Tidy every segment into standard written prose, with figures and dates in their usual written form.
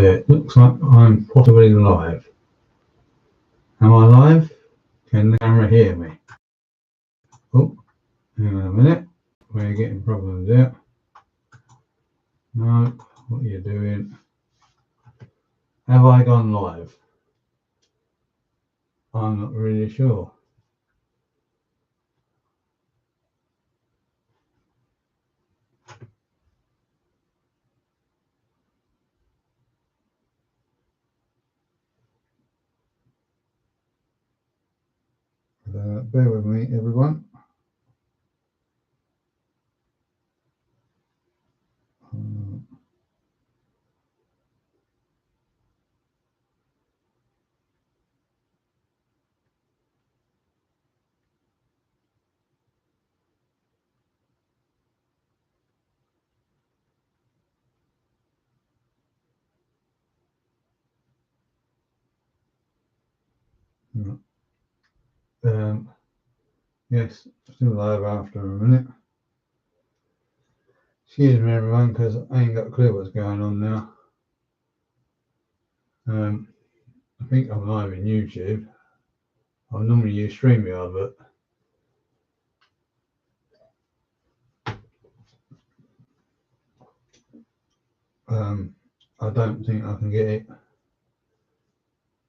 there, it looks like I'm possibly live. Am I live? Can the camera hear me? Oh, hang on a minute. We're getting problems there. No, what are you doing? Have I gone live? I'm not really sure. Bear with me, everyone. Yes, still live after a minute. Excuse me, everyone, because I ain't got a clue what's going on now. I think I'm live in YouTube. I normally use StreamYard, but I don't think I can get it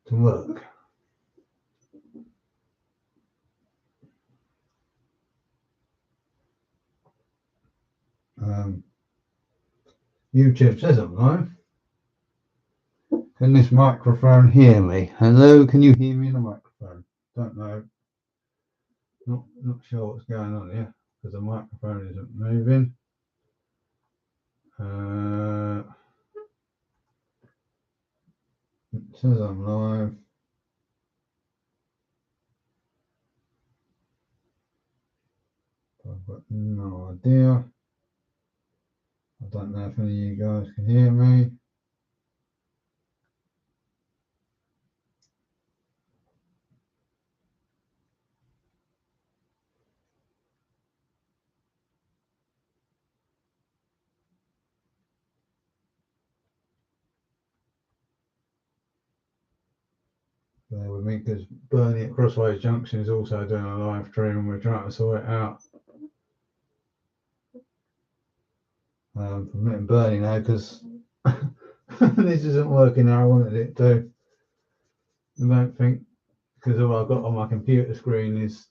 to work. YouTube says I'm live. Can this microphone hear me? Hello, can you hear me in the microphone? Don't know. Not sure what's going on here because the microphone isn't moving. It says I'm live. I've got no idea. I don't know if any of you guys can hear me. Bear with me because Bernie at Crossways Junction is also doing a live stream and we're trying to sort it out. I'm letting Bernie know because this isn't working how I wanted it to. I don't think, because all I've got on my computer screen is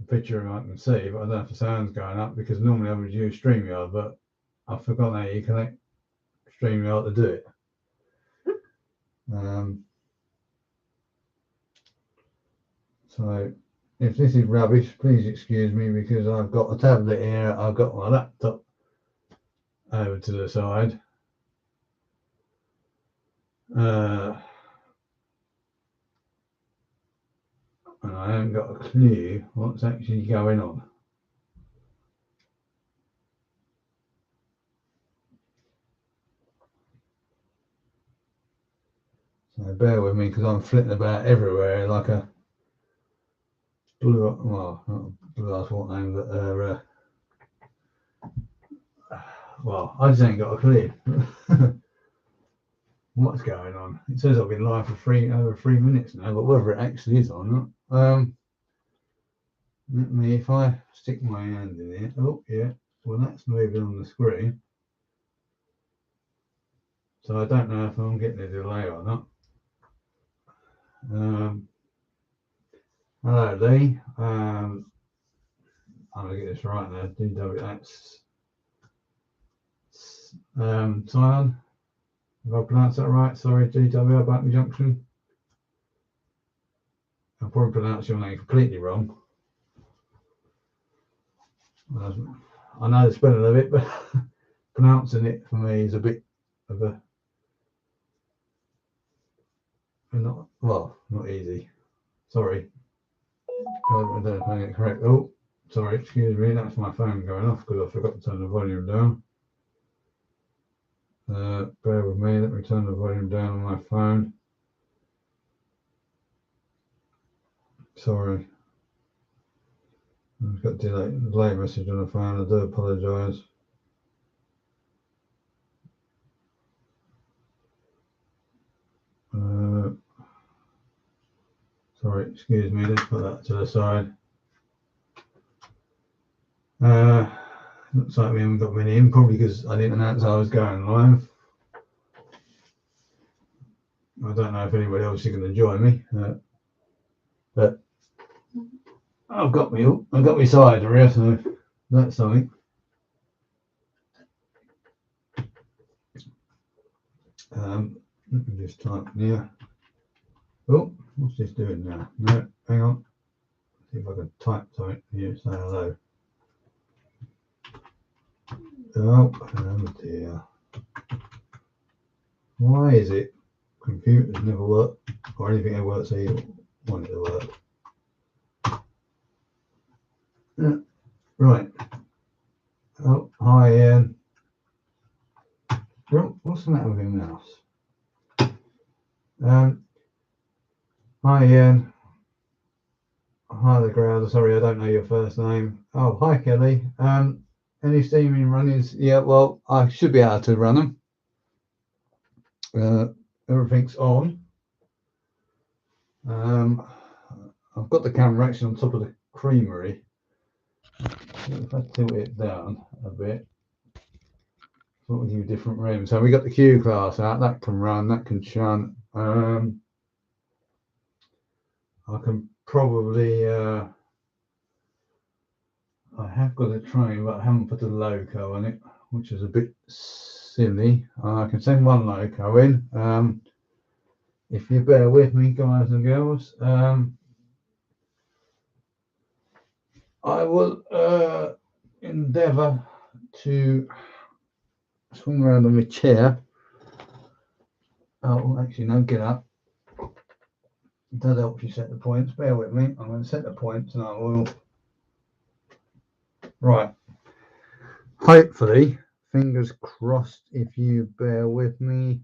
a picture I can see, but I don't know if the sound's going up because normally I would use StreamYard, but I've forgotten how you connect StreamYard to do it. So if this is rubbish, please excuse me because I've got a tablet here, I've got my laptop over to the side. And I haven't got a clue what's actually going on. So bear with me because I'm flitting about everywhere like a blue, well, not a blue ass what name, but well, I just ain't got a clue what's going on. It says I've been live for over 3 minutes now, but whether it actually is or not, let me, if I stick my hand in here, oh yeah, well that's moving on the screen. So I don't know if I'm getting a delay or not. Hello Lee, I'm gonna get this right now. DW, that's Simon. If I pronounce that right, sorry, DW Batman Junction. I'll probably pronounce your name completely wrong. I know the spelling of it, but pronouncing it for me is a bit of a not easy. Sorry. I don't know if I get it correct. Oh, sorry, excuse me, that's my phone going off because I forgot to turn the volume down. Bear with me, let me turn the volume down on my phone. Sorry. I've got delay message on the phone, I do apologise. Sorry, excuse me, let's put that to the side. Looks like we haven't got many in, probably because I didn't announce I was going live. I don't know if anybody else is going to join me, but I've got my cider here, so that's something. Let me just type here. Oh, what's this doing now? No, hang on. See if I can type something here. Say hello. Oh dear. Why is it computers never work or anything that works so you want it to work? Right. Oh, hi Ian. What's the matter with your mouse? Hi Ian. Hi the Growler. Sorry, I don't know your first name. Oh, hi Kelly. Any steaming runnings? Yeah, well, I should be able to run them. Everything's on. I've got the camera actually on top of the creamery. If I tilt it down a bit, what will give different rooms? So we got the Q class out, that can run, that can shunt. I can probably I have got a train, but I haven't put a loco on it, which is a bit silly. I can send one loco in. If you bear with me, guys and girls, I will endeavour to swing around on my chair. Oh, actually, no, get up. That helps you set the points. Bear with me. I'm going to set the points and I will. Right. Hopefully, fingers crossed, if you bear with me,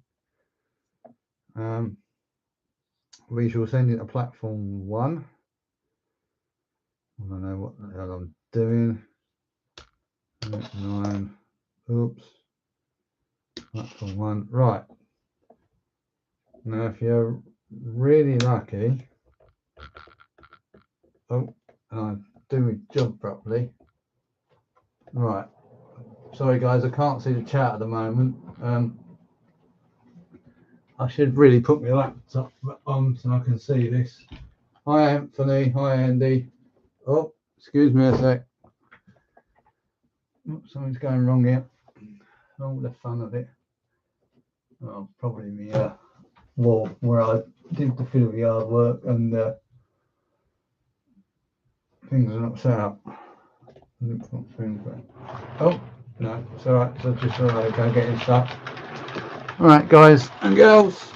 we shall send it to platform 1. I don't know what the hell I'm doing. 9. Oops. Platform 1. Right. Now, if you're really lucky, and I do my job properly. Right. Sorry, guys, I can't see the chat at the moment. I should really put my laptop on so I can see this. Hi, Anthony. Hi, Andy. Oh, excuse me a sec. Something's going wrong here. Oh, the fun of it. Oh, probably me wall where I did the field yard work and things are not set up. Oh, no, it's all right. So just go getting stuck. All right, guys and girls.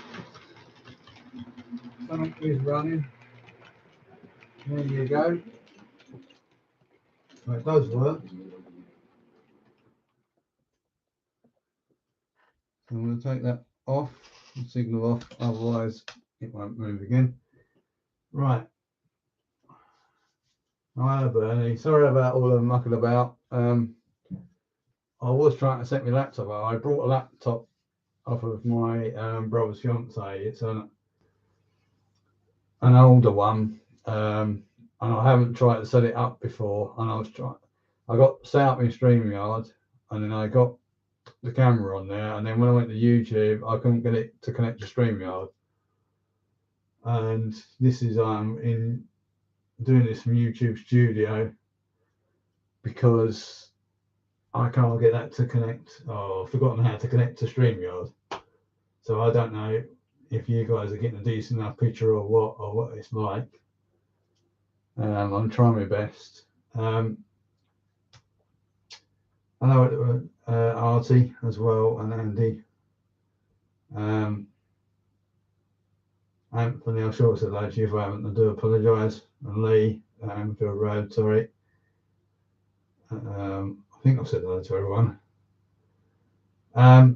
Something is running. There you go. Well, it does work. So I'm going to take that off, the signal off, otherwise it won't move again. Right. Hi, Bernie. Sorry about all the mucking about. I was trying to set my laptop up. I brought a laptop off of my brother's fiance. It's an older one, and I haven't tried to set it up before. And I got set up in StreamYard, and then I got the camera on there. And then when I went to YouTube, I couldn't get it to connect to StreamYard. And this is in doing this from YouTube Studio because I can't get that to connect. Oh, I've forgotten how to connect to StreamYard. So I don't know if you guys are getting a decent enough picture or what it's like. I'm trying my best. Hello, Artie as well, and Andy. Anthony, I'm sure I said hello to you if I haven't. I do apologise. And Lee, Anfield Road, sorry. I think I've said hello to everyone.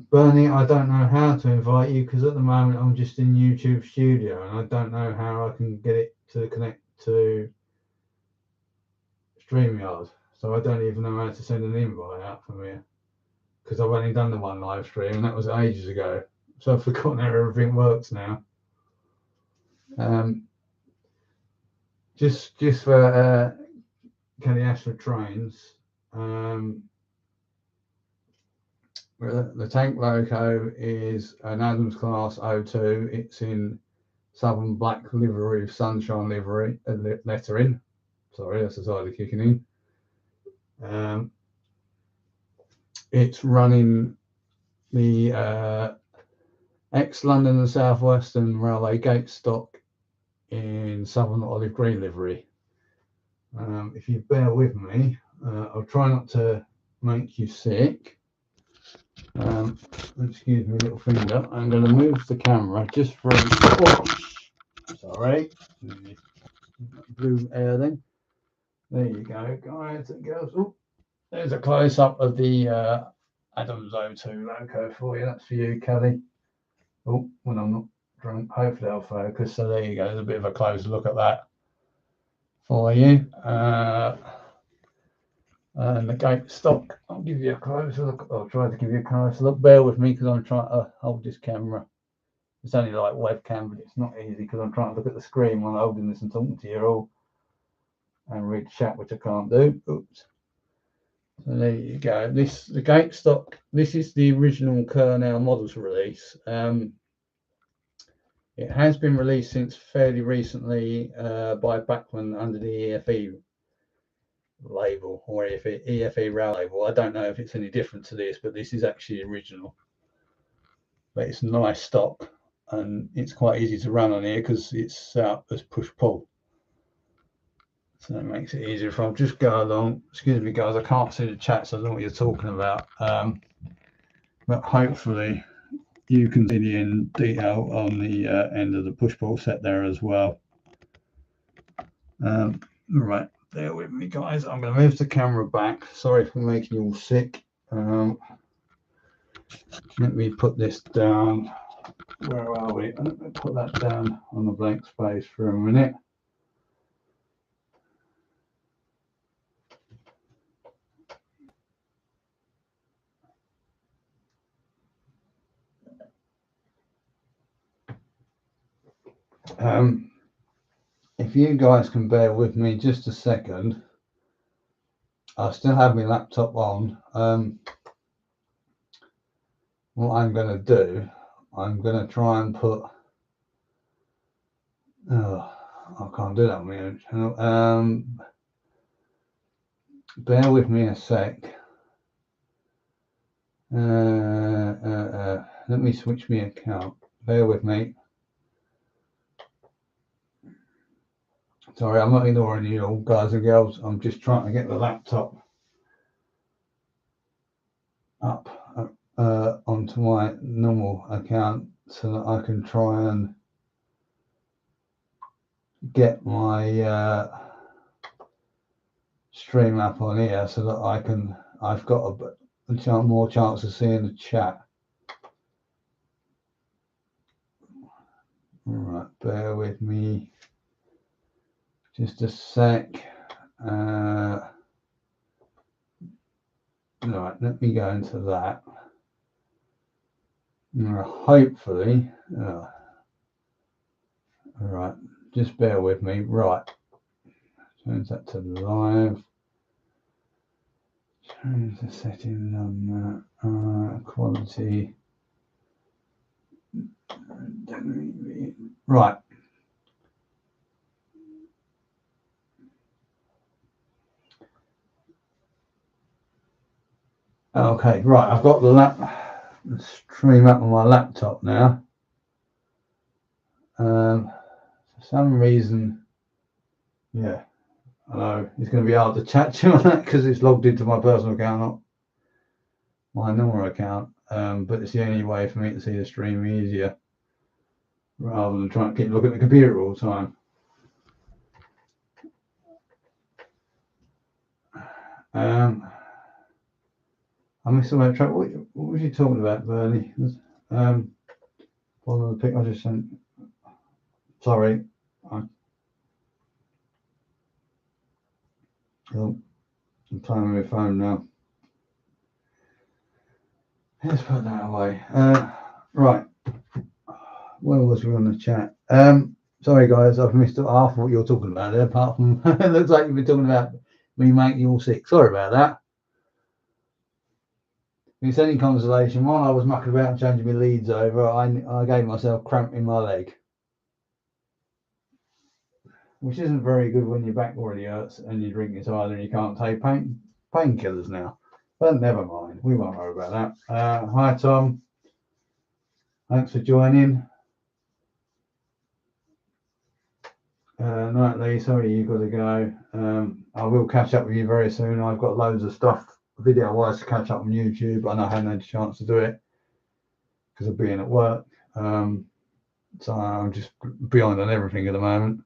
Bernie, I don't know how to invite you because at the moment I'm just in YouTube Studio and I don't know how I can get it to connect to StreamYard. So I don't even know how to send an invite out from here because I've only done the one live stream and that was ages ago. So I've forgotten how everything works now. just for Kelly Ashford trains. The tank loco is an Adams class O2. It's in Southern black livery with sunshine livery lettering. Sorry, that's the side of kicking in. It's running the ex-London and South Western Railway gate stock in Southern olive green livery. If you bear with me, I'll try not to make you sick. Excuse me, little finger. I'm going to move the camera just for sorry, blue air then. There you go, guys and girls. Oh, there's a close up of the Adams O2 loco for you. That's for you, Kelly. Oh, when I'm not drunk, hopefully I'll focus. So there you go. There's a bit of a closer look at that for you. And the gate stock, I'll give you a closer look. I'll try to give you a closer look. Bear with me because I'm trying to hold this camera. It's only like webcam, but it's not easy because I'm trying to look at the screen while holding this and talking to you all and read chat, which I can't do. Oops. So there you go. The gate stock. This is the original Kernel models release. It has been released since fairly recently by Bachmann under the EFE label or EFE rail label. I don't know if it's any different to this, but this is actually original. But it's nice stock and it's quite easy to run on here because it's set up as push-pull. So that makes it easier if I'll just go along. Excuse me, guys, I can't see the chat, so I don't know what you're talking about. But hopefully you can see the in detail on the end of the push-pull set there as well. Right, bear with me, guys. I'm going to move the camera back. Sorry for making you all sick. Let me put this down. Where are we? Let me put that down on the blank space for a minute. If you guys can bear with me just a second, I still have my laptop on. What I'm going to do, I'm going to try and put. Oh, I can't do that on my own channel. Bear with me a sec. Let me switch my account. Bear with me. Sorry, I'm not ignoring you all, guys and girls. I'm just trying to get the laptop up onto my normal account so that I can try and get my stream up on here so that I've got more chance of seeing the chat. All right, bear with me just a sec. All right, let me go into that. Hopefully, all right, just bear with me. Right, change that to live. Change the settings on that. Quality. Right. Okay, right. I've got the stream up on my laptop now. For some reason, yeah, I know it's going to be hard to chat to on that because it's logged into my personal account, not my normal account. But it's the only way for me to see the stream easier rather than trying to keep looking at the computer all the time. I missed the web track. What was you talking about, Bernie? Follow the pic I just sent. Sorry. I'm playing with my phone now. Let's put that away. Right. Where was we on the chat? Sorry guys, I've missed half what you're talking about there, apart from it looks like you've been talking about me making you all sick. Sorry about that. If it's any consolation, while I was mucking about and changing my leads over, I gave myself cramp in my leg, which isn't very good when your back already hurts and you're drinking cider and you can't take painkillers now. But never mind, we won't worry about that. Hi Tom, thanks for joining. Nightly, sorry you've got to go. I will catch up with you very soon. I've got loads of stuff video wise to catch up on YouTube, and I haven't had a chance to do it because of being at work. So I'm just behind on everything at the moment.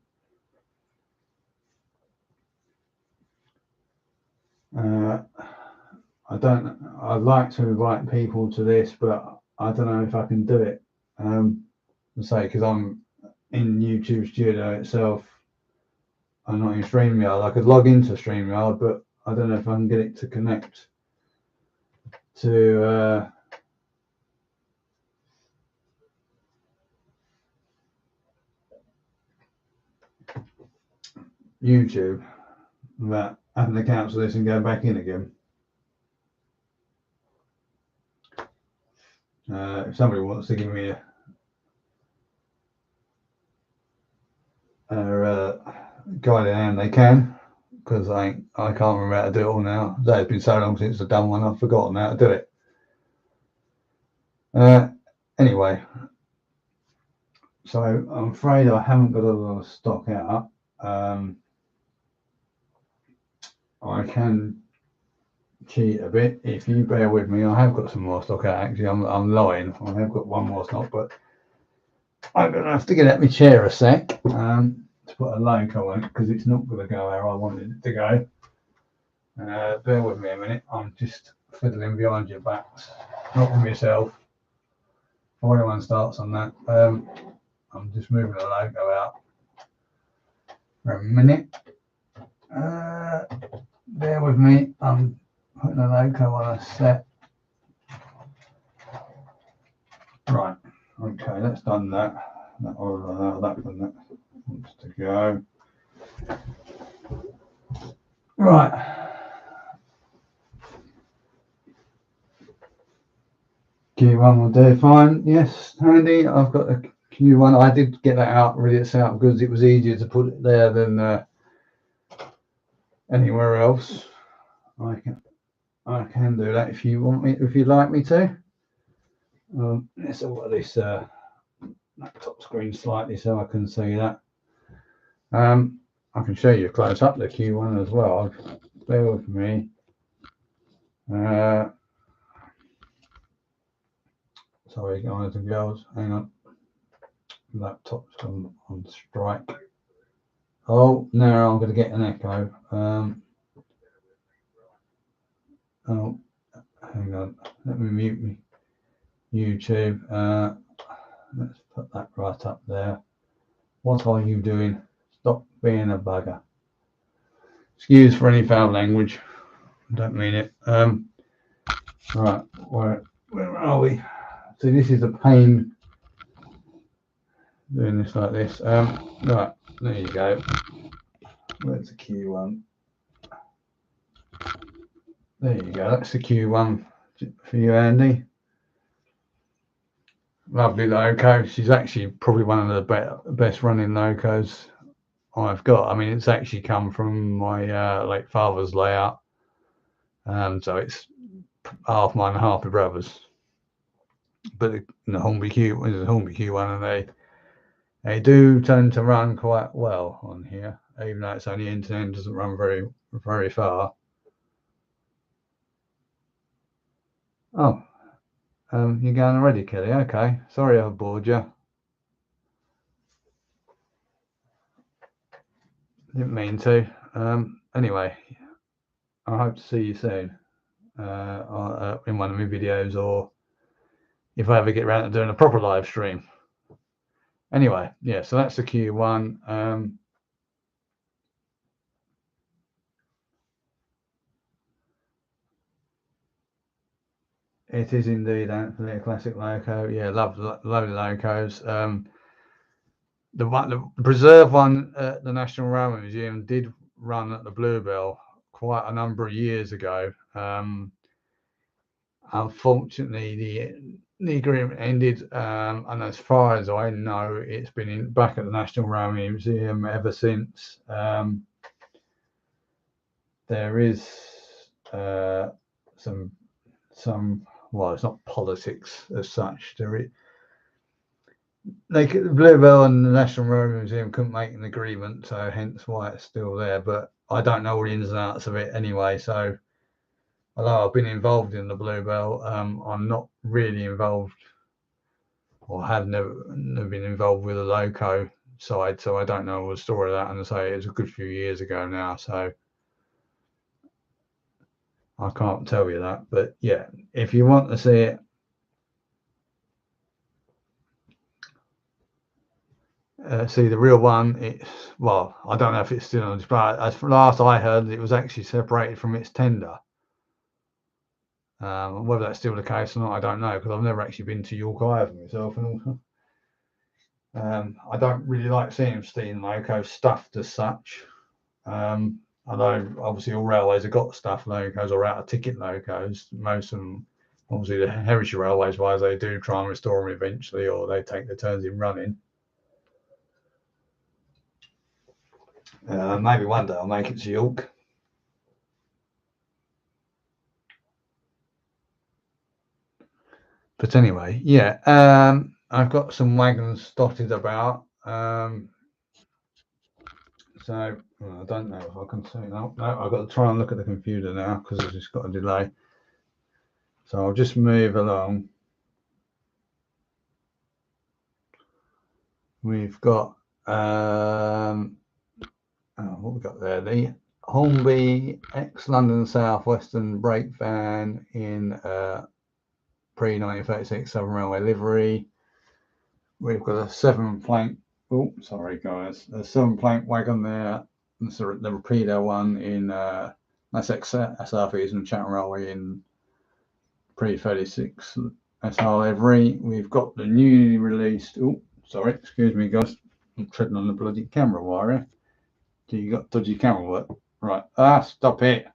I'd like to invite people to this, but I don't know if I can do it. Because I'm in YouTube Studio itself. I'm not in StreamYard. I could log into StreamYard, but I don't know if I can get it to connect to YouTube without having to cancel this and go back in again. If somebody wants to give me a guiding hand, they can, because I can't remember how to do it all now. It's been so long since I've done one, I've forgotten how to do it. Anyway, so I'm afraid I haven't got a lot of stock out. I can cheat a bit if you bear with me. I have got some more stock out. Actually, I'm lying. I have got one more stock, but I'm gonna have to get out my chair a sec to put a logo on it because it's not going to go where I wanted it to go. Bear with me a minute. I'm just fiddling behind your backs, not with myself. Before anyone starts on that, I'm just moving the logo out for a minute. Bear with me. I'm putting a logo on a set. Right. Okay, that's done that. That one wants to go. Right. Q1 will do fine. Yes, handy. I've got a Q1. I did get that out, ready to set up because it was easier to put it there than anywhere else. I can do that if you want me, if you'd like me to. Let's alter this laptop screen slightly so I can see that. I can show you close up the Q1 as well. Bear with me. Sorry guys and girls, hang on. Laptop's on strike. Oh, now I'm going to get an echo. Oh, hang on. Let me mute me YouTube. Let's put that right up there. What are you doing? Stop being a bugger. Excuse for any foul language. I don't mean it. Right, where are we? So this is a pain doing this like this. Right, there you go. Where's the Q1? There you go. That's the Q1 for you, Andy. Lovely loco. She's actually probably one of the best running locos I've got. I mean, it's actually come from my late father's layout. So it's half mine and half my brother's. But the Hornby Q is a Hornby Q1, and they do tend to run quite well on here, even though it's only end-to-end, doesn't run very far. Oh, you're going already, Kelly? Okay, sorry I bored you. Didn't mean to. Anyway, I hope to see you soon in one of my videos, or if I ever get around to doing a proper live stream. Anyway, yeah, so that's the Q1. It is indeed Anthony, a classic loco. Yeah, lovely locos. the preserve one at the National Railway Museum did run at the Bluebell quite a number of years ago. Unfortunately, the agreement ended, and as far as I know, it's been back at the National Railway Museum ever since. There is some well, it's not politics as such. The Bluebell and the National Railway Museum couldn't make an agreement, so hence why it's still there. But I don't know all the ins and outs of it anyway. So although I've been involved in the Bluebell, I'm not really involved, or have never been involved with the loco side. So I don't know all the story of that. And I say it's a good few years ago now, so I can't tell you that. But yeah, if you want to see it, see the real one, it's, well, I don't know if it's still on display. As last I heard, it was actually separated from its tender. Whether that's still the case or not, I don't know, because I've never actually been to York either myself. And also, I don't really like seeing steam locos stuffed as such. Although obviously all railways have got stuffed locos or out of ticket locos. Most of them, obviously the heritage railways wise, they do try and restore them eventually, or they take their turns in running. Maybe one day I'll make it to York. But anyway, yeah, I've got some wagons dotted about. So I don't know if I can see. No, I've got to try and look at the computer now because it's just got a delay. So I'll just move along. We've got what we got there? The Hornby ex-London South Western brake van in pre-1936 Southern Railway livery. We've got a 7-plank. Oh, sorry guys, a 7-plank wagon there. That's the Rapido one in that's South Eastern Chatham Railway in pre-36 SR livery. We've got the newly released. Oh, sorry, excuse me guys. I'm treading on the bloody camera wire. Do you got dodgy camera work? Right. Stop it.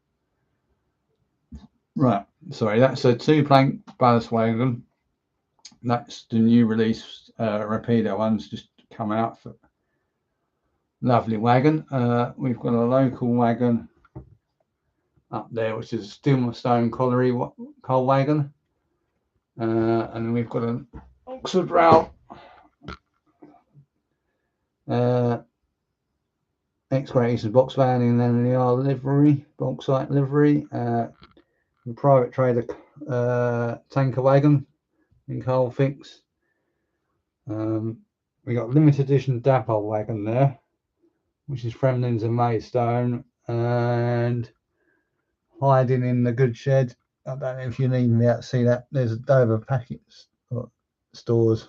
Right. Sorry, that's a 2-plank ballast wagon. That's the new release Rapido one's just come out. For lovely wagon. We've got a local wagon up there, which is a Stillstone colliery coal wagon. And we've got an Oxford Rail excavated box van in NLR livery, bauxite livery. Private trader tanker wagon in coal fix. We got limited edition dapole wagon there, which is Fremlins and Maidstone, and hiding in the good shed. I don't know if you need me out to see that. There's a Dover Packets stores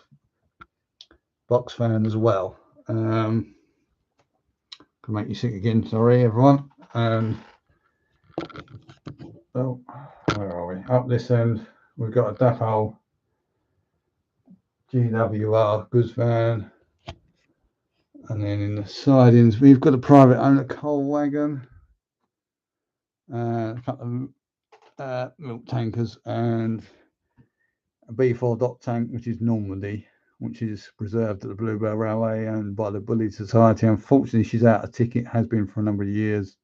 box fan as well. Can make you sick again. Sorry, everyone. Oh, where are we? Up this end, we've got a dapole GWR goods van, and then in the sidings we've got a private owner coal wagon, a couple of milk tankers, and a B4 dock tank, which is Normandy, which is preserved at the Bluebell Railway and by the Bullied Society. Unfortunately, she's out of ticket, has been for a number of years.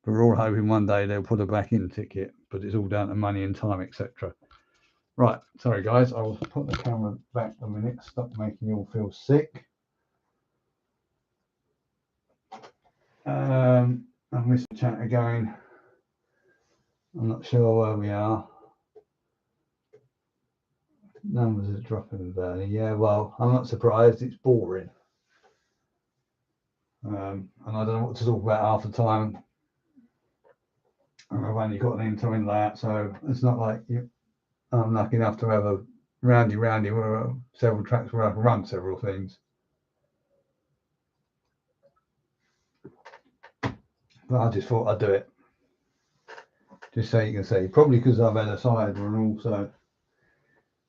But we're all hoping one day they'll put her back in ticket, but it's all down to money and time, etc. Right, sorry guys, I will put the camera back a minute, stop making you all feel sick. I'm missing chat again. I'm not sure where we are. Numbers are dropping barely. Yeah, well, I'm not surprised. It's boring. And I don't know what to talk about half the time. And I've only got an into in layout, so it's not like I'm lucky enough to have a roundy where several tracks where I can run several things. But I just thought I'd do it. Just so you can see. Probably because I've had a side and also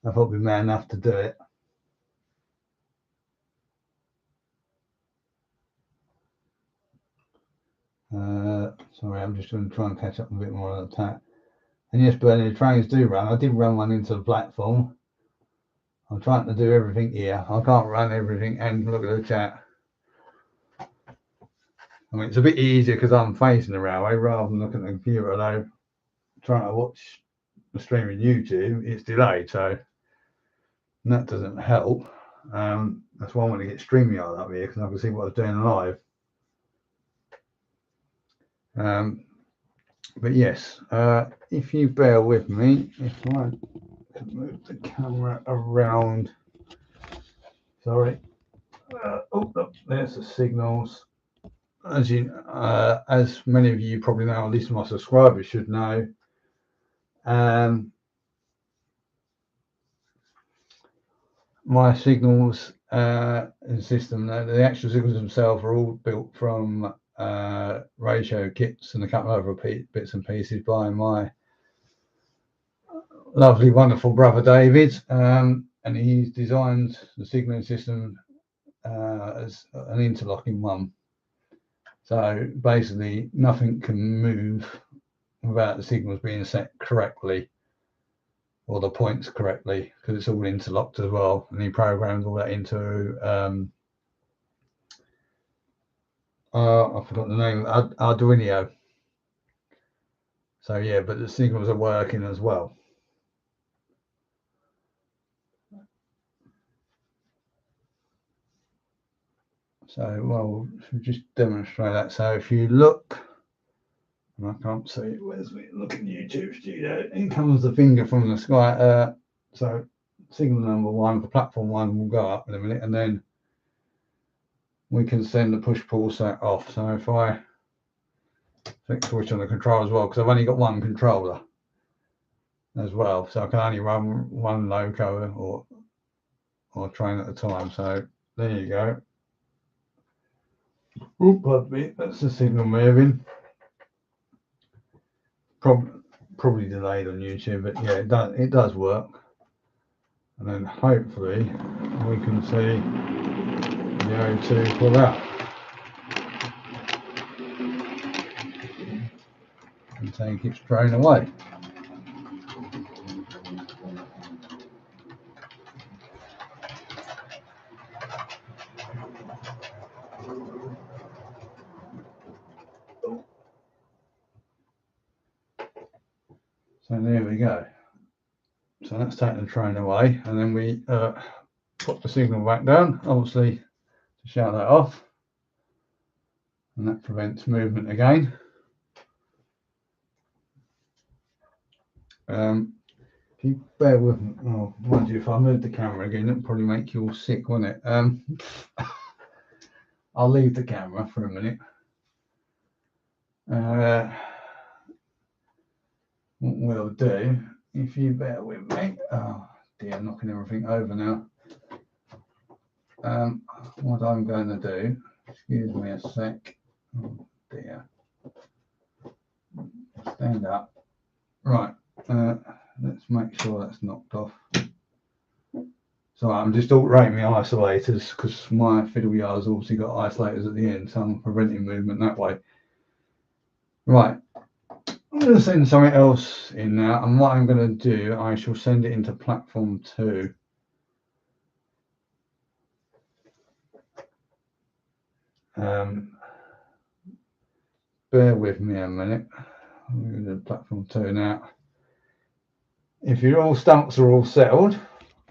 I've probably been man enough to do it. Sorry, I'm just going to try and catch up a bit more on the chat. And yes, Bernie, the trains do run. I did run one into the platform. I'm trying to do everything here. I can't run everything and look at the chat. I mean, it's a bit easier because I'm facing the railway rather than looking at the computer. Although trying to watch the stream on YouTube, it's delayed, so that doesn't help. That's why I want to get StreamYard up here because I can see what I was doing live. But yes, if you bear with me, if I can move the camera around. Sorry. There's the signals. As many of you probably know, at least my subscribers should know, my signals system, the actual signals themselves are all built from ratio kits and a couple of other bits and pieces by my lovely, wonderful brother David, and he's designed the signaling system as an interlocking one. So basically, nothing can move without the signals being set correctly or the points correctly, because it's all interlocked as well. And he programmed all that into I forgot the name, Arduino. So yeah, but the signals are working as well. So well, we'll just demonstrate that. So if you look, and I can't see it, where's me? Look at YouTube Studio. In comes the finger from the sky. So signal number 1 for platform 1 will go up in a minute, and then we can send the push-pull set off. So if I click switch on the control as well, because I've only got one controller as well, so I can only run one loco or train at a time. So there you go. Oop, pardon me, that's the signal moving. Probably delayed on YouTube, but yeah, it does work. And then hopefully we can see the O2 pull out and take its train away. So there we go. So that's taking the train away, and then we put the signal back down, obviously to shut that off, and that prevents movement again. If you bear with me, oh, mind you, if I move the camera again, it'll probably make you all sick, won't it? I'll leave the camera for a minute. What we'll do, if you bear with me, oh dear, I'm knocking everything over now. What I'm going to do, excuse me a sec. Oh dear. Stand up. Right. Let's make sure that's knocked off. So I'm just altering my isolators because my fiddle yard's obviously got isolators at the end, so I'm preventing movement that way. Right. I'm going to send something else in now, and what I'm going to do, I shall send it into platform 2. Bear with me a minute. I'm going to do platform 2 now. If your all stumps are all settled,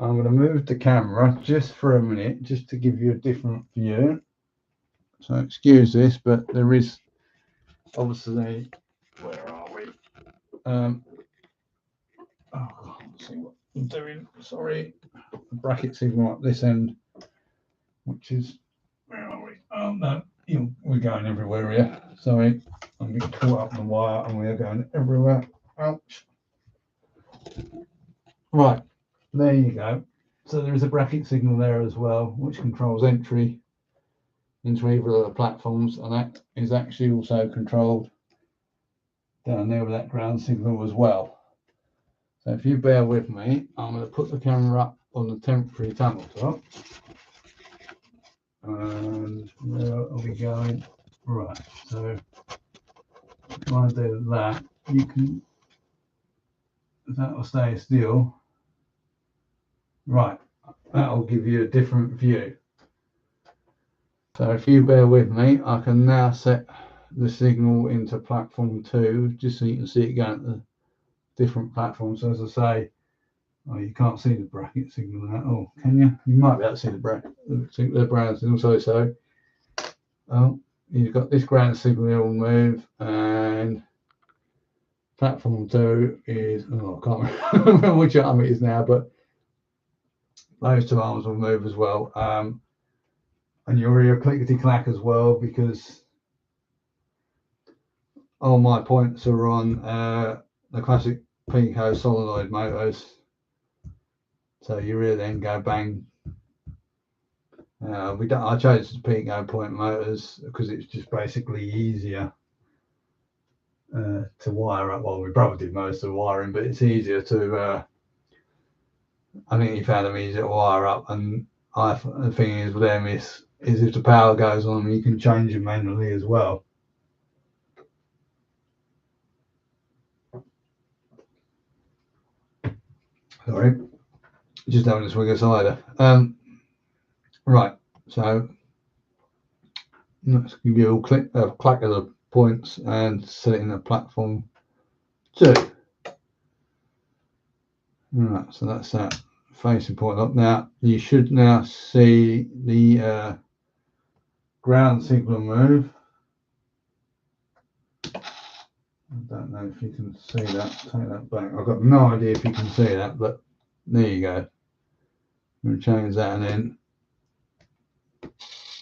I'm going to move the camera just for a minute, just to give you a different view. So excuse this, but there is obviously, where are we? I can't see what I'm doing. Sorry, the bracket signal up this end, which is, where are we? Oh no, we're going everywhere here. Sorry, I'm getting caught up in the wire, and we are going everywhere. Ouch. Right, there you go. So there is a bracket signal there as well, which controls entry into either of the platforms, and that is actually also controlled down there with that ground signal as well. So if you bear with me, I'm going to put the camera up on the temporary tunnel top. And where are we going? Right, so if I do that, you can, that will stay still. Right, that'll give you a different view. So if you bear with me, I can now set the signal into platform 2, just so you can see it going to different platforms. So as I say, oh, you can't see the bracket signal at all, can you? You might be able to see the bracket, the ground signal. So oh, you've got this ground signal here will move, and platform 2 is, oh, I can't remember which arm it is now, but those two arms will move as well. And you'll hear a clickety clack as well, because all my points are on the classic Pico solenoid motors. So you really then go bang. I chose the Pico point motors because it's just basically easier to wire up. Well, my brother did most of the wiring, but it's easier to. I think he found them easier to wire up, and the thing is with them is if the power goes on, you can change them manually as well. Sorry, just having a swig of cider. Right, so let's give you a clack of the points and set it in the platform 2. Right, so that's that facing point up. Now you should now see the ground signal move. I don't know if you can see that. Take that back. I've got no idea if you can see that, but there you go. We'll change that, and then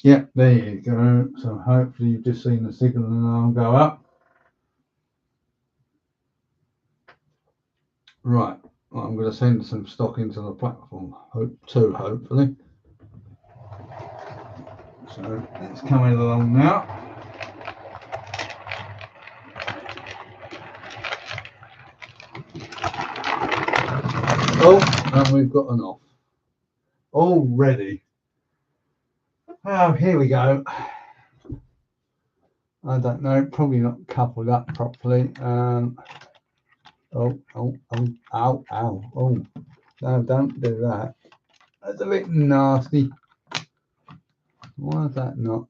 yeah, there you go. So hopefully you've just seen the signal and alarm go up. Right, well, I'm going to send some stock into the platform 2, hopefully. So it's coming along now. Oh, and we've got an off already. Oh, here we go. I don't know, probably not coupled up properly. Oh, ow, oh, no, don't do that. That's a bit nasty. Why is that not?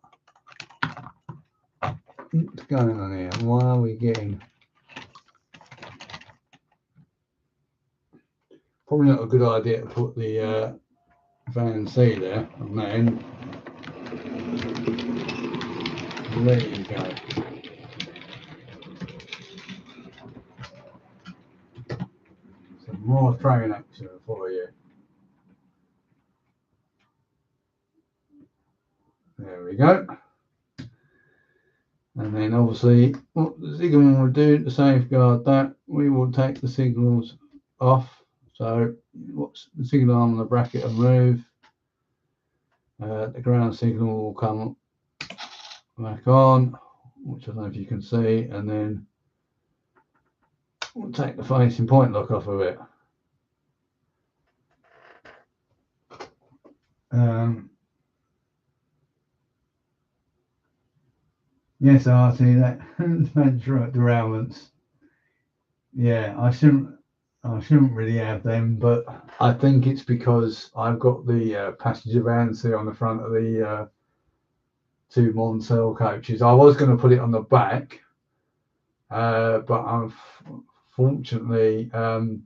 What's going on here? Why are we getting? Probably not a good idea to put the van C there on that end. There you go. Some more train action for you. There we go. And then obviously what the signal will do to safeguard that, we will take the signals off. So what's the signal arm on the bracket will move. The ground signal will come back on, which I don't know if you can see, and then we'll take the facing point lock off of it. Yes, I see that. Derailments. Yeah, I shouldn't really have them, but I think it's because I've got the passenger van seat on the front of the 2 Moncel coaches. I was going to put it on the back, but unfortunately the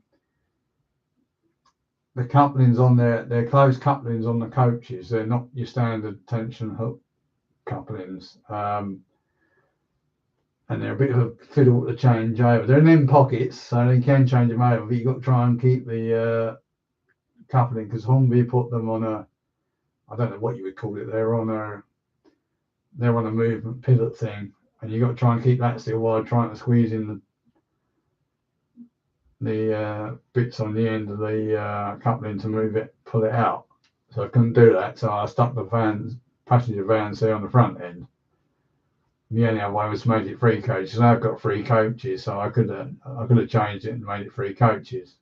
couplings on there, they're closed couplings on the coaches. They're not your standard tension hook couplings. And they're a bit of a fiddle to change over. They're in them pockets, so they can change them over, but you've got to try and keep the coupling, because Hornby put them on a, I don't know what you would call it, they're on a movement pivot thing, and you've got to try and keep that still while trying to squeeze in the bits on the end of the coupling to move it, pull it out. So I couldn't do that, so I stuck the passenger van seat on the front end. The only other way was to make it 3 coaches. I've got 3 coaches, so I could have changed it and made it 3 coaches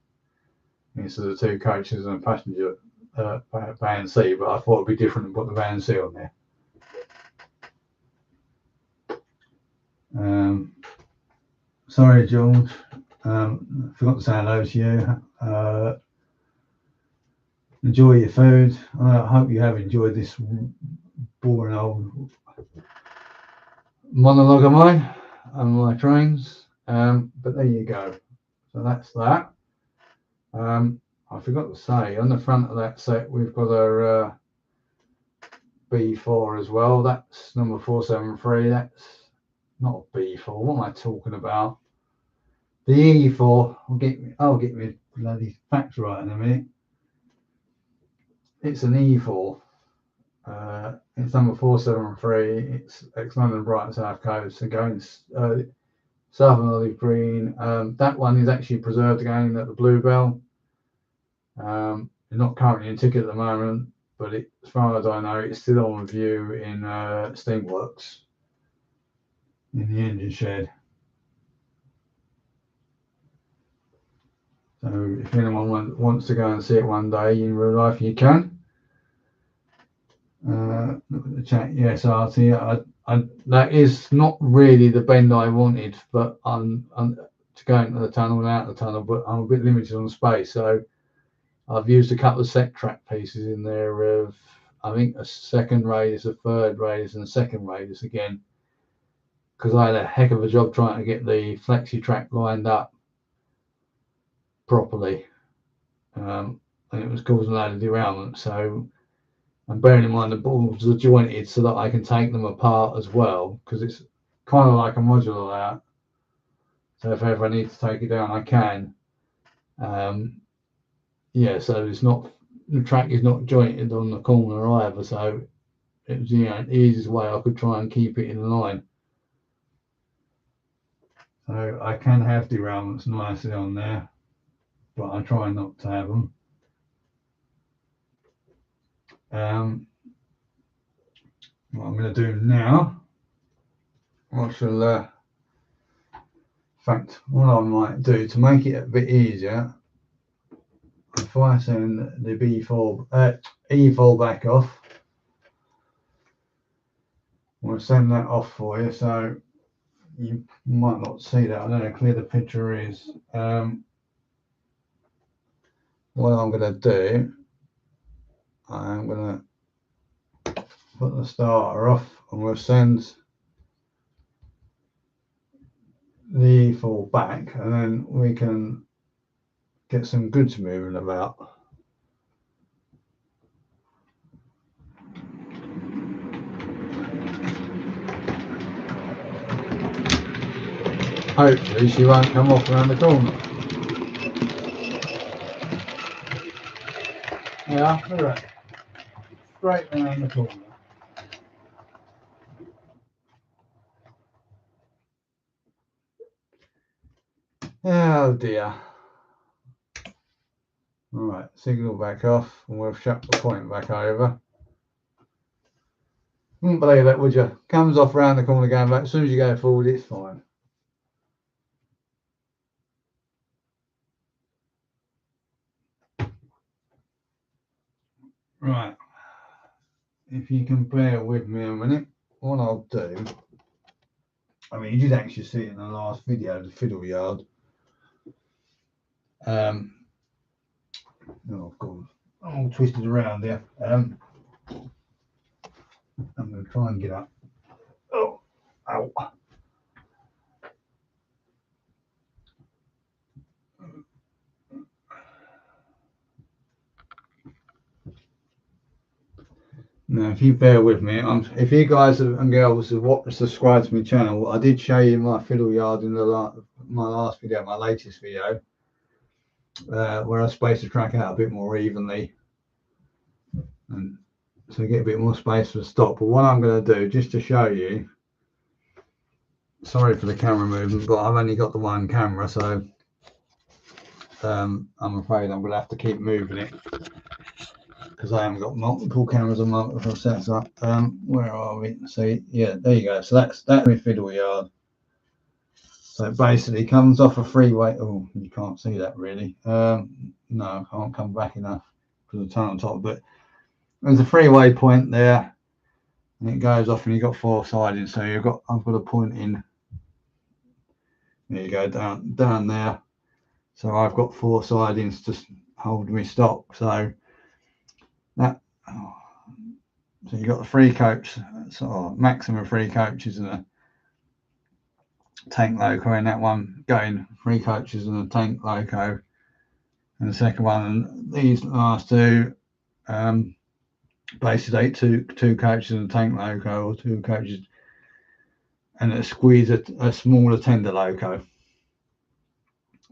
instead of 2 coaches and a passenger van C. But I thought it'd be different and put the van C on there. Sorry, George. Forgot to say hello to you. Enjoy your food. I hope you have enjoyed this boring old monologue of mine and my trains. But there you go. So that's that. I forgot to say, on the front of that set, we've got our B4 as well. That's number 473. That's not a B4. What am I talking about? The E4. I'll get me bloody facts right in a minute. It's an E4. It's number 473. It's ex-London Brighton South Coast and going Southern Olive Green. That one is actually preserved again at the Bluebell. It's not currently in ticket at the moment, but as far as I know, it's still on review in Steamworks in the engine shed. So if anyone wants to go and see it one day in real life, you can. Look at the chat. Yes, Artie. That is not really the bend I wanted, but I'm to go into the tunnel and out of the tunnel, but I'm a bit limited on space, so I've used a couple of set track pieces in there of, I think, a second radius, a third radius, and a second radius again, because I had a heck of a job trying to get the flexi track lined up properly, and it was causing a load of derailment. So, and bearing in mind the balls are jointed so that I can take them apart as well, because it's kind of like a modular layout. So if ever I need to take it down, I can. Yeah, so it's not, the track is not jointed on the corner either, so it was the easiest way I could try and keep it in line. So I can have derailments nicely on there, but I try not to have them. What I'm going to do now, in fact, what I might do to make it a bit easier, if I send the E4 back off, we'll send that off for you, so you might not see that. I don't know how clear the picture is. What I'm going to do, I'm going to put the starter off, and we'll send the E4 back, and then we can get some goods moving about. Hopefully she won't come off around the corner. Yeah, look at that. Straight around the corner. Oh dear. Alright, signal back off, and we'll shut the point back over. Wouldn't believe that, would you? Comes off around the corner going back. As soon as you go forward, it's fine. Right. If you can bear with me a minute, what I'll do, I mean, you did actually see it in the last video, the fiddle yard. Oh, I've gone all twisted around there. I'm going to try and get up. Oh, ow. Now, if you bear with me, if you guys and girls have subscribed to my channel, I did show you my fiddle yard in my last video, my latest video, where I spaced the track out a bit more evenly, and so get a bit more space for the stop. But what I'm going to do, just to show you, sorry for the camera movement, but I've only got the one camera, so I'm afraid I'm going to have to keep moving it, because I haven't got multiple cameras and multiple sets up. Where are we? So yeah, there you go. So that's my fiddle yard. So it basically comes off a freeway. Oh, you can't see that really. No, I can't come back enough for the tunnel on top. But there's a freeway point there, and it goes off, and you've got 4 sidings. So I've got a point in There you go, down there. So I've got 4 sidings to hold me stock. So that, so you've got the 3 coach, so maximum 3 coaches and a tank loco in that one, going 3 coaches and a tank loco, and the second one, and these last 2 basically 2 coaches and a tank loco, or 2 coaches and a squeeze a smaller tender loco.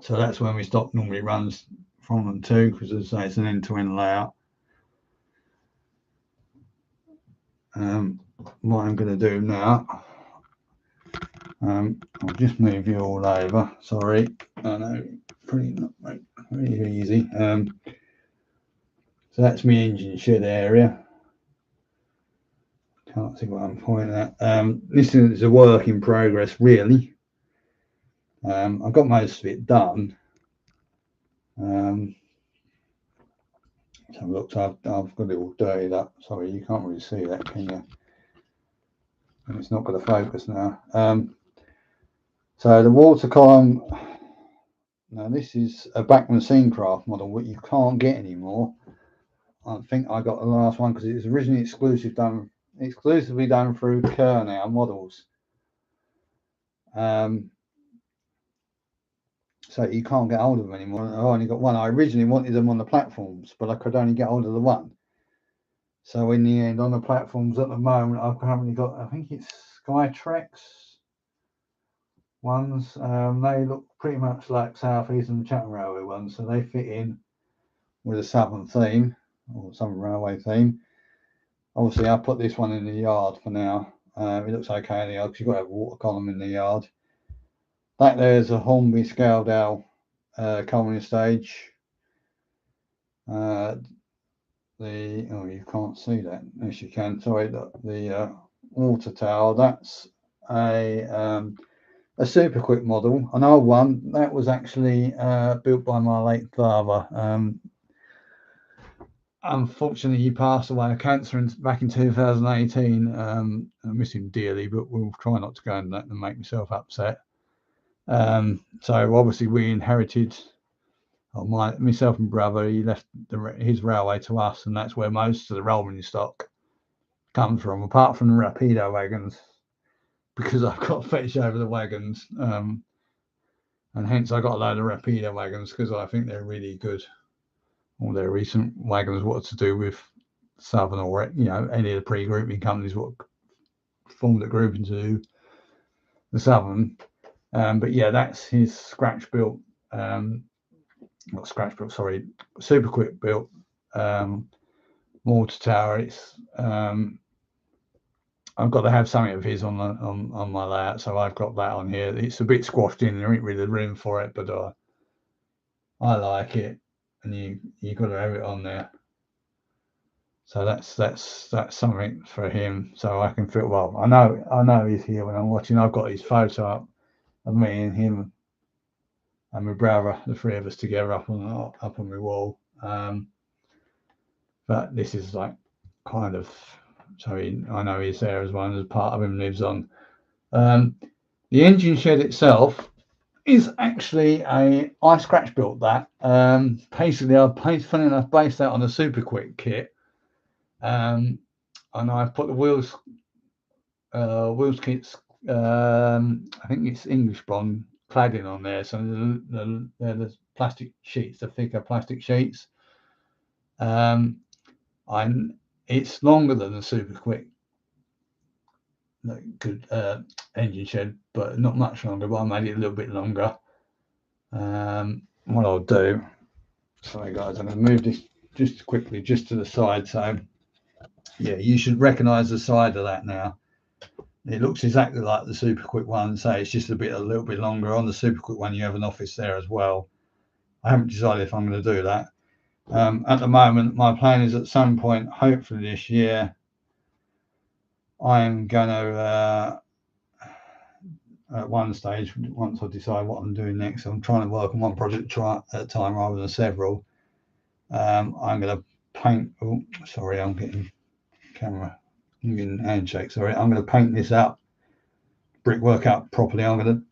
So that's when we stock normally runs from and to, because as I say, it's an end-to-end layout. What I'm going to do now, I'll just move you all over. Sorry, I know, pretty easy. So that's my engine shed area. Can't see what I'm pointing at. This is a work in progress, really. I've got most of it done. So look, I've got it all dirtied up. Sorry, you can't really see that, can you? And it's not going to focus now. So the water column. Now this is a Bachmann Scencraft model, which you can't get anymore. I think I got the last one because it was originally exclusively done through Kernow Models. So you can't get hold of them anymore. I only got one. I originally wanted them on the platforms, but I could only get hold of the one. So in the end, on the platforms at the moment, I've currently got, I think it's Skytrex ones. They look pretty much like South Eastern Chatham Railway ones, so they fit in with a Southern theme or Southern Railway theme. Obviously, I put this one in the yard for now. It looks okay in the yard because you've got to have a water column in the yard. That there's a Hornby Scaledale coaling stage. You can't see that. Yes, you can. Sorry, the water tower. That's a super quick model, an old one that was actually built by my late father. Unfortunately, he passed away of cancer back in 2018. I miss him dearly, but we'll try not to go into that and make myself upset. So obviously, we inherited. Myself and brother, he left his railway to us, and that's where most of the rolling stock comes from, apart from the Rapido wagons, because I've got a fetish over the wagons, and hence I got a load of Rapido wagons because I think they're really good. All their recent wagons, what to do with Southern or any of the pre-grouping companies, what formed the group into the Southern. But yeah, that's his scratch built. Not scratch built, sorry, super quick built water tower. It's I've got to have something of his on my layout, so I've got that on here. It's a bit squashed in, there ain't really room for it, but I like it, and you got to have it on there. So that's something for him, so I can feel well. I know he's here when I'm watching. I've got his photo up of me and him and my brother, the 3 of us together up on my wall. But this is like kind of, so I know he's there as well, and as part of him lives on. The engine shed itself is actually I scratch built that. Basically, funny enough, based that on a super quick kit, and I put the wheels kits. I think it's English bond cladding on there, so the plastic sheets, the thicker plastic sheets. It's longer than the super quick good engine shed, but not much longer. But I made it a little bit longer. What I'll do, sorry guys, I'm going to move this just quickly just to the side. So yeah, you should recognise the side of that now. It looks exactly like the super quick one. So it's just a little bit longer. On the super quick one, you have an office there as well. I haven't decided if I'm going to do that. At the moment, my plan is at some point, hopefully this year, I'm going to at one stage, once I decide what I'm doing next, I'm trying to work on one project at a time rather than several. I'm going to paint. Oh, sorry, I'm getting handshake. Sorry, I'm going to paint this up, brickwork up properly. I'm going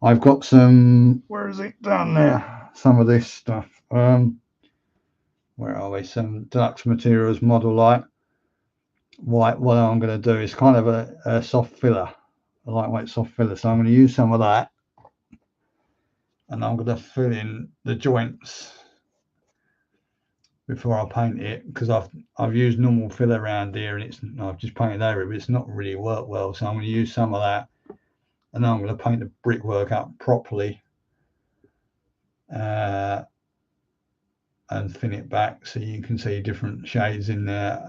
I've got some, where is it down there? Some of this stuff. Where are we? Some deluxe materials model light. What I'm going to do is kind of a soft filler, a lightweight soft filler. So I'm going to use some of that, and I'm going to fill in the joints before I paint it, because I've used normal filler around here, and I've just painted over it, but it's not really worked well. So I'm going to use some of that, and then I'm going to paint the brickwork up properly, and thin it back so you can see different shades in there.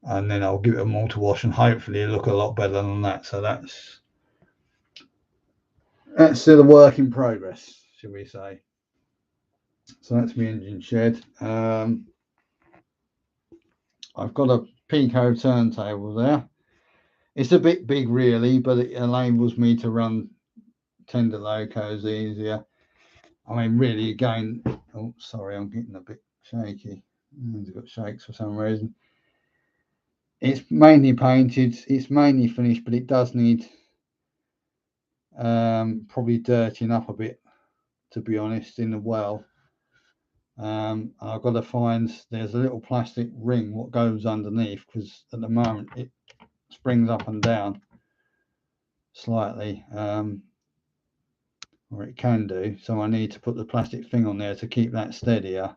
And then I'll give it a mortar wash, and hopefully it'll look a lot better than that. So that's still a work in progress, shall we say. So that's my engine shed. I've got a Pico turntable there. It's a bit big really, but it enables me to run tender locos easier. I mean, really, again, oh sorry, I'm getting a bit shaky. I've got shakes for some reason. It's mainly painted, it's mainly finished, but it does need probably dirtying up a bit, to be honest, in the well. I've got to find, there's a little plastic ring what goes underneath, because at the moment it springs up and down slightly, or it can do. So I need to put the plastic thing on there to keep that steadier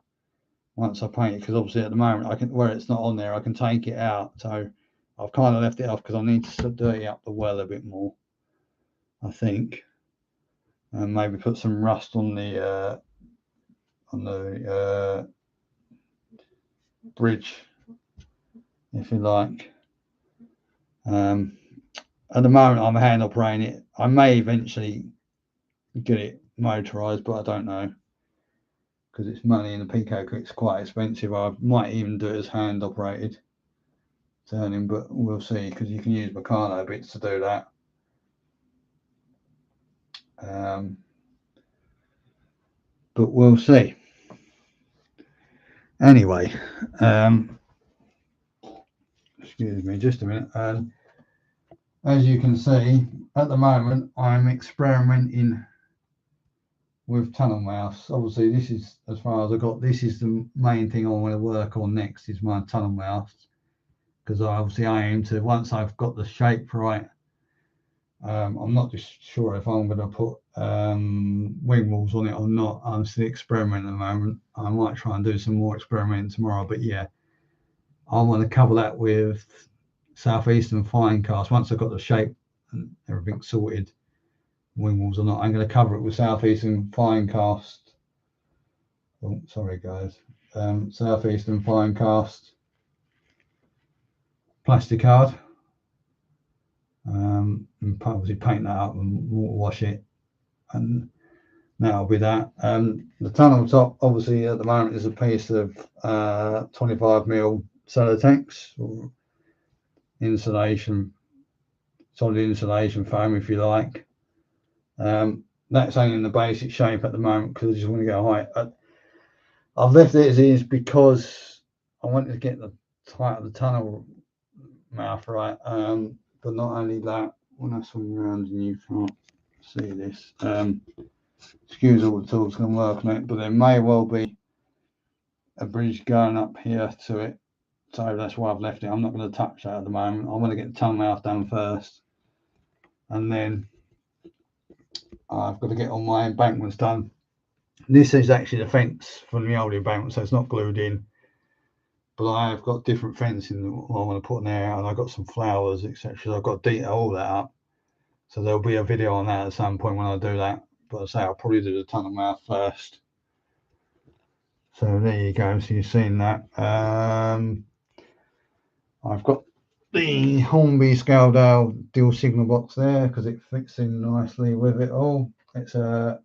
once I paint it, because obviously at the moment I can, where it's not on there, I can take it out. So I've kind of left it off because I need to dirty up the well a bit more, I think, and maybe put some rust on the bridge, if you like. At the moment I'm hand operating it. I may eventually get it motorized, but I don't know, because it's money and the Pico kit's quite expensive. I might even do it as hand operated turning, but we'll see, because you can use Meccano bits to do that. But we'll see. Anyway, excuse me just a minute. As you can see, at the moment I'm experimenting with tunnel mouths. Obviously this is, as far as I got, this is the main thing I want to work on next, is my tunnel mouths, because I obviously aim to, once I've got the shape right, I'm not just sure if I'm going to put wing walls on it or not. I'm still experimenting at the moment. I might try and do some more experimenting tomorrow, but yeah, I want to cover that with southeastern fine cast. Once I've got the shape and everything sorted, wing walls or not, I'm going to cover it with southeastern fine cast. Oh, sorry guys. Southeastern fine cast plastic card. And obviously paint that up and water wash it, and that'll be that. The tunnel top obviously at the moment is a piece of 25mm Celotex, or insulation, solid insulation foam if you like. That's only in the basic shape at the moment because I just want to go height. I've left it as is because I wanted to get the height of the tunnel mouth right. But not only that, when I swing around and you can't see this, excuse all the tools can work on it, but there may well be a bridge going up here to it, so that's why I've left it. I'm not going to touch that at the moment. I want to get the tunnel mouth done first, and then I've got to get all my embankments done. This is actually the fence from the old embankment, so it's not glued in, but I have got different fencing I want to put in there, and I've got some flowers, etc. So I've got to detail all that up, so there'll be a video on that at some point when I do that. But I say I'll probably do the tunnel mouth first. So there you go. So you've seen that. I've got the Hornby Scaledale dual signal box there because it fits in nicely with it all. It's a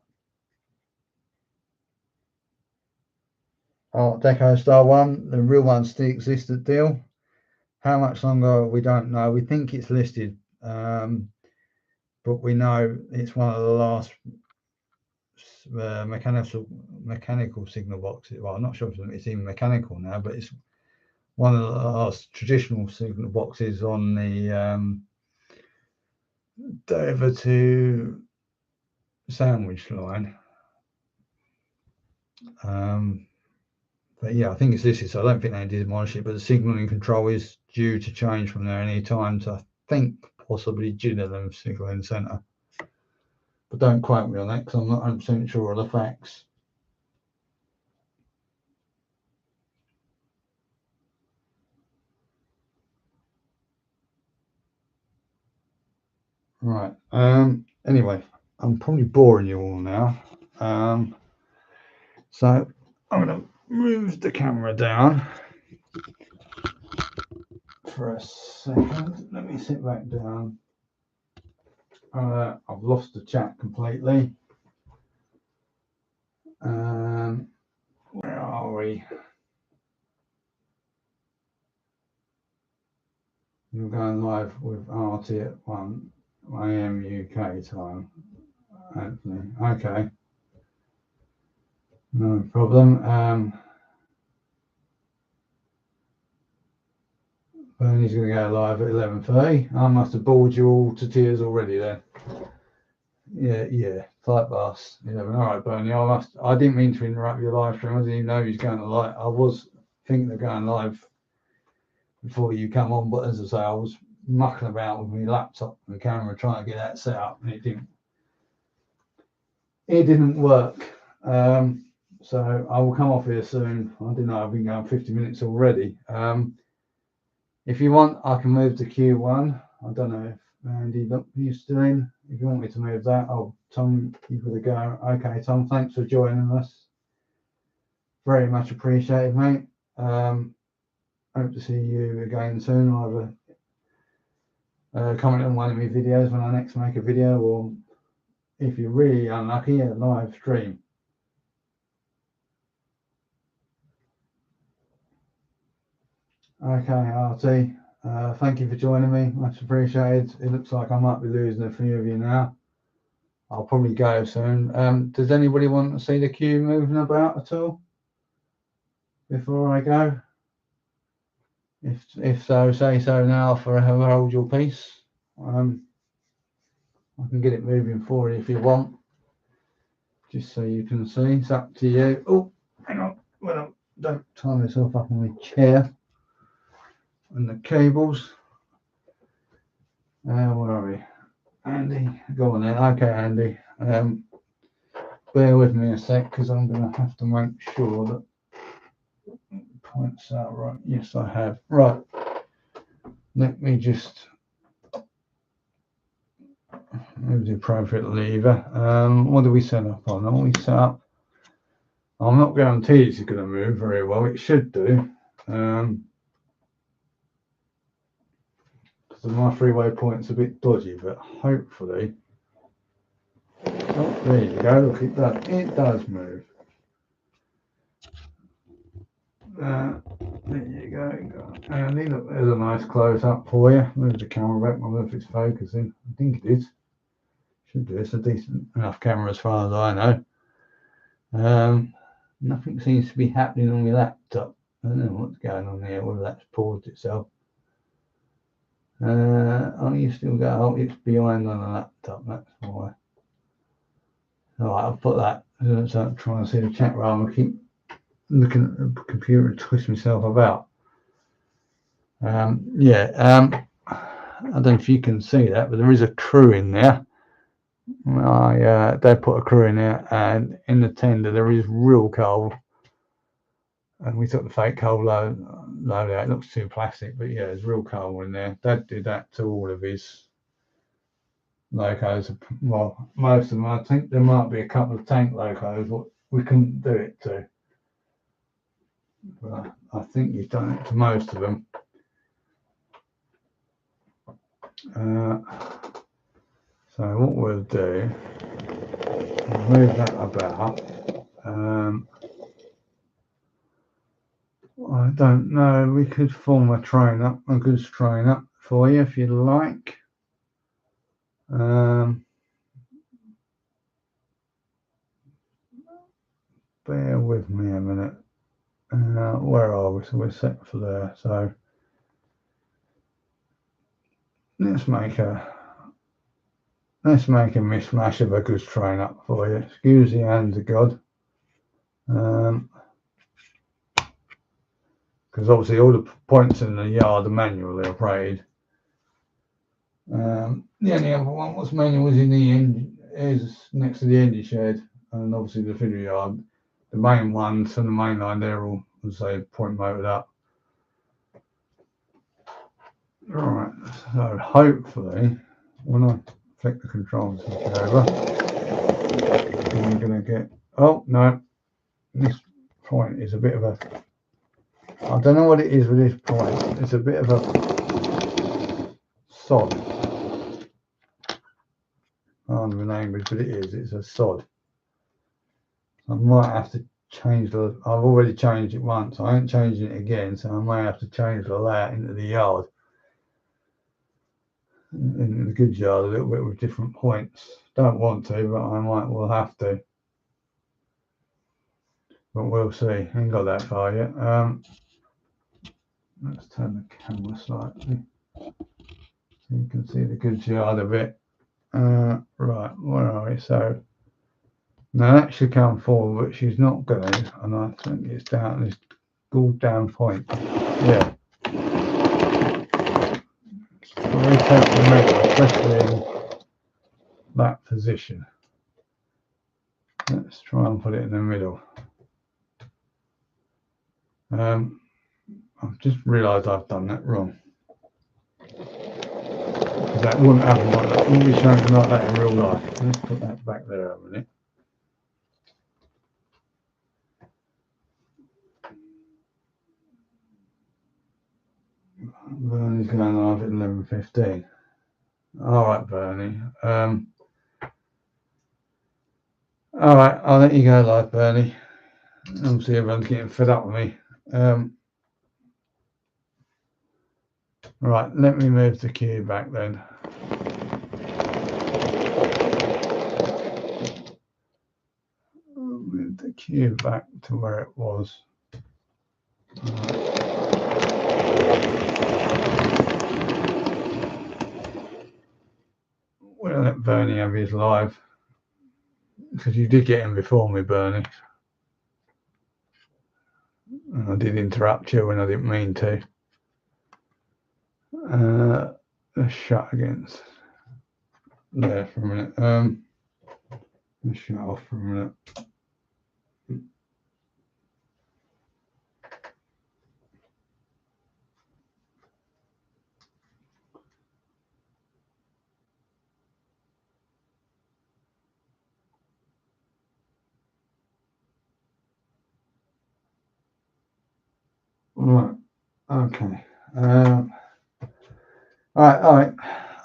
Art Deco style one. The real one still exists at deal. How much longer we don't know. We think it's listed, but we know it's one of the last mechanical signal boxes. Well, I'm not sure if it's even mechanical now, but it's one of the last traditional signal boxes on the over to sandwich line. But yeah, I think it's listed, so I don't think they demolish it. But the signalling control is due to change from there any time. So I think possibly Gillingham Signalling Centre. But don't quote me on that because I'm not 100% sure of the facts. Right. Anyway, I'm probably boring you all now. So I'm going to move the camera down for a second. Let me sit back down. I've lost the chat completely. Where are we? You're going live with RT at 1 AM UK time, Anthony. Okay, no problem. Bernie's going to go live at 11:30. I must have bored you all to tears already then. Yeah, type bus 11. All right, Bernie. I didn't mean to interrupt your live stream. I didn't even know you was going to live. I was thinking of going live before you come on, but as I say, I was mucking about with my laptop and the camera trying to get that set up, and it didn't work. So I will come off here soon. I didn't know I've been going 50 minutes already. If you want, I can move to Q1. I don't know if Andy, you're still in. If you want me to move that, Tom, you've got to go. Okay, Tom, thanks for joining us. Very much appreciated, mate. Hope to see you again soon. Either comment on one of my videos when I next make a video, or if you're really unlucky, a live stream. Okay, RT. Thank you for joining me. Much appreciated. It looks like I might be losing a few of you now. I'll probably go soon. Does anybody want to see the queue moving about at all before I go? If so, say so now for hold your peace. I can get it moving forward if you want, just so you can see. It's up to you. Oh, hang on. Well, don't tie myself up on my chair and the cables. Where are we? Andy, go on then. Okay, Andy. Bear with me a sec because I'm going to have to make sure that it points out right. Yes, I have. Right. Let me just move the appropriate lever. What do we set up on? We set up. I'm not guaranteed it's going to move very well. It should do. Because my three-way point's a bit dodgy, but hopefully. Oh, there you go. Look, it does move. There you go. Andy, look, there's a nice close-up for you. Move the camera back. I don't know if it's focusing. I think it is. Should do. It's a decent enough camera as far as I know. Nothing seems to be happening on my laptop. I don't know what's going on here, whether that's paused itself. You still got, oh, it's behind on the laptop, that's why. Alright, I'll put that, so I'm trying to see the chat room. I keep looking at the computer and twist myself about. I don't know if you can see that, but there is a crew in there. They put a crew in there, and in the tender there is real coal. And we took the fake coal load out. It looks too plastic, but yeah, there's real coal in there. Dad did that to all of his locos. Well, most of them. I think there might be a couple of tank locos what we couldn't do it to. But I think you've done it to most of them. So what we'll do, move that about. I don't know. We could form a goods train up for you if you'd like. Bear with me a minute. Where are we? So we're set for there. So let's make a let's make a mishmash of a goods train up for you. Excuse the hands of God. Because obviously all the points in the yard are manually operated. The only other one was manual was in the engine, is next to the engine shed, and obviously the fiddle yard. The main ones from the main line, they're all, as I say, point motored up. Right, so hopefully when I flick the controls over, I'm going to get, oh no, this point is a bit of a, I don't know what it is with this point, it's a bit of a sod. I don't know the language, but it is, it's a sod. I might have to change the, I've already changed it once, I ain't changing it again, so I may have to change the layout into the yard. In the goods yard a little bit with different points. Don't want to, but I might well have to. But we'll see. Ain't got that far yet. Let's turn the camera slightly so you can see the goods yard a bit. Right, where are we? So now that should come forward, but she's not going to, and I think it's down this gold down point. Yeah. Very temperamental, especially in that position. Let's try and put it in the middle. I've just realised I've done that wrong. Because that wouldn't happen like that. Wouldn't be something like that in real life. Let's put that back there a minute. Bernie's going live at 11:15. All right, Bernie. All right, I'll let you go live, Bernie. Obviously, everyone's getting fed up with me. Right, let me move the queue back then. Move the queue back to where it was. We'll let Bernie have his live. Because you did get him before me, Bernie. And I did interrupt you when I didn't mean to. Let's shut against there for a minute. Let's shut off for a minute. Right, okay. All right.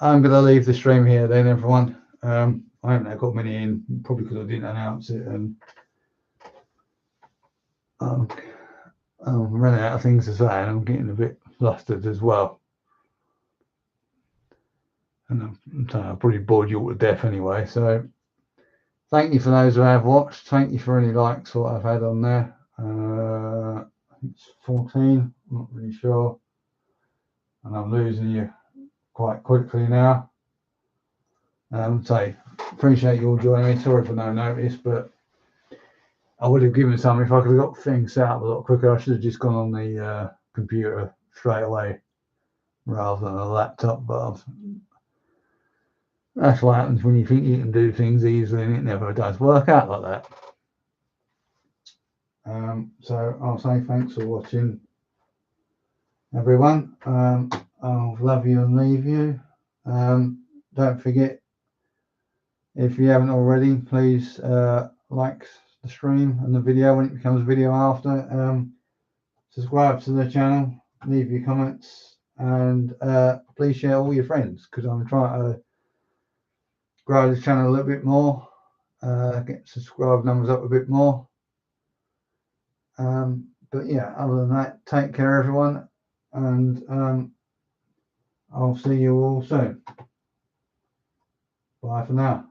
I'm going to leave the stream here then, everyone. I haven't got many in, probably because I didn't announce it, and I'm running out of things to say, and I'm getting a bit flustered as well. And I'm probably bored you all to death anyway. So thank you for those who have watched. Thank you for any likes what I've had on there. I think it's 14. I'm not really sure, and I'm losing you quite quickly now. So appreciate you all joining me. Sorry for no notice, but I would have given some if I could have got things set up a lot quicker. I should have just gone on the computer straight away rather than a laptop. But that's what happens when you think you can do things easily, and it never does work out like that. So I'll say thanks for watching, everyone. I'll love you and leave you. Don't forget, if you haven't already, please like the stream and the video when it becomes a video after. Subscribe to the channel, leave your comments, and please share all your friends, because I'm trying to grow this channel a little bit more, get subscribe numbers up a bit more. But yeah, other than that, take care, everyone, and I'll see you all soon. Bye for now.